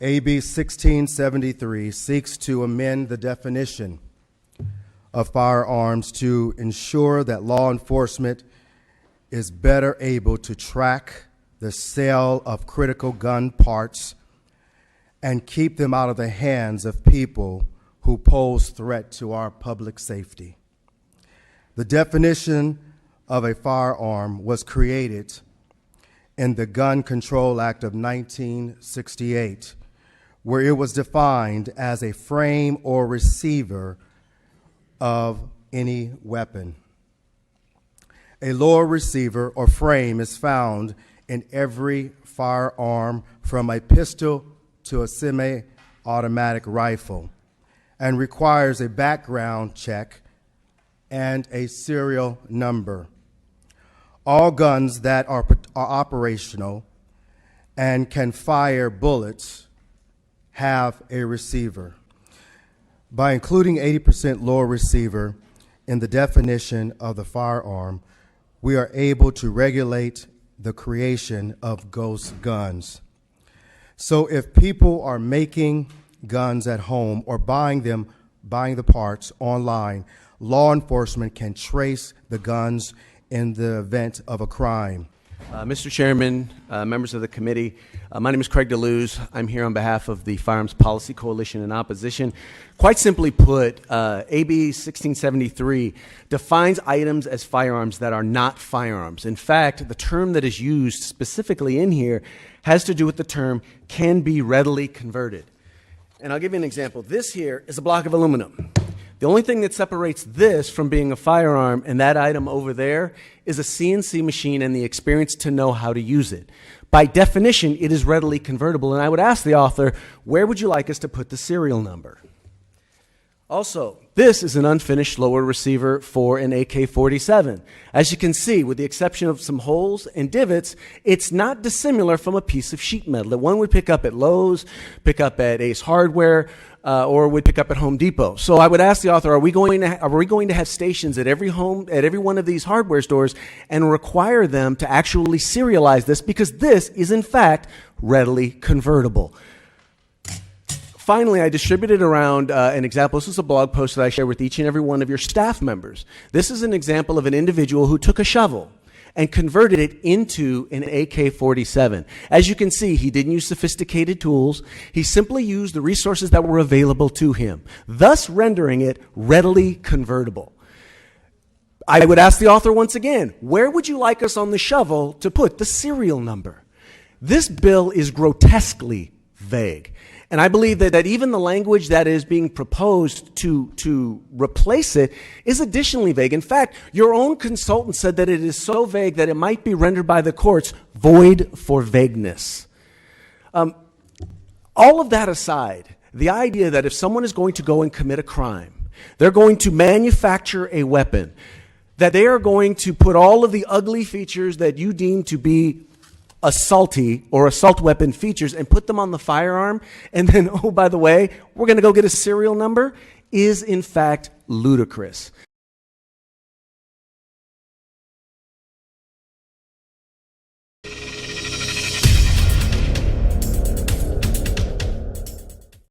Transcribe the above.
AB 1673 seeks to amend the definition of firearms to ensure that law enforcement is better able to track the sale of critical gun parts and keep them out of the hands of people who pose threat to our public safety. The definition of a firearm was created in the Gun Control Act of 1968, where it was defined as a frame or receiver of any weapon. A lower receiver or frame is found in every firearm, from a pistol to a semi-automatic rifle, and requires a background check and a serial number. All guns that are operational and can fire bullets have a receiver. By including 80% lower receiver in the definition of the firearm, we are able to regulate the creation of ghost guns. So if people are making guns at home or buying the parts online, law enforcement can trace the guns in the event of a crime. Mr. Chairman, members of the committee, my name is Craig DeLuz. I'm here on behalf of the Firearms Policy Coalition in opposition. Quite simply put, AB 1673 defines items as firearms that are not firearms. In fact, the term that is used specifically in here has to do with the term can be readily converted. And I'll give you an example. This here is a block of aluminum. The only thing that separates this from being a firearm and that item over there is a CNC machine and the experience to know how to use it. By definition, it is readily convertible, and I would ask the author, where would you like us to put the serial number? Also, this is an unfinished lower receiver for an AK-47. As you can see, with the exception of some holes and divots, it's not dissimilar from a piece of sheet metal that one would pick up at Lowe's, pick up at Ace Hardware, or would pick up at Home Depot. So I would ask the author, are we going to have stations at every one of these hardware stores and require them to actually serialize this, because this is in fact readily convertible? Finally, I distributed around an example. This is a blog post that I share with each and every one of your staff members. This is an example of an individual who took a shovel and converted it into an AK-47. As you can see, he didn't use sophisticated tools. He simply used the resources that were available to him, thus rendering it readily convertible. I would ask the author once again, where would you like us on the shovel to put the serial number? This bill is grotesquely vague. And I believe that even the language that is being proposed to replace it is additionally vague. In fact, your own consultant said that it is so vague that it might be rendered by the courts void for vagueness. All of that aside, the idea that if someone is going to go and commit a crime, they're going to manufacture a weapon, that they are going to put all of the ugly features that you deem to be assaulty or assault weapon features and put them on the firearm, and then, oh, by the way, we're going to go get a serial number, is in fact ludicrous.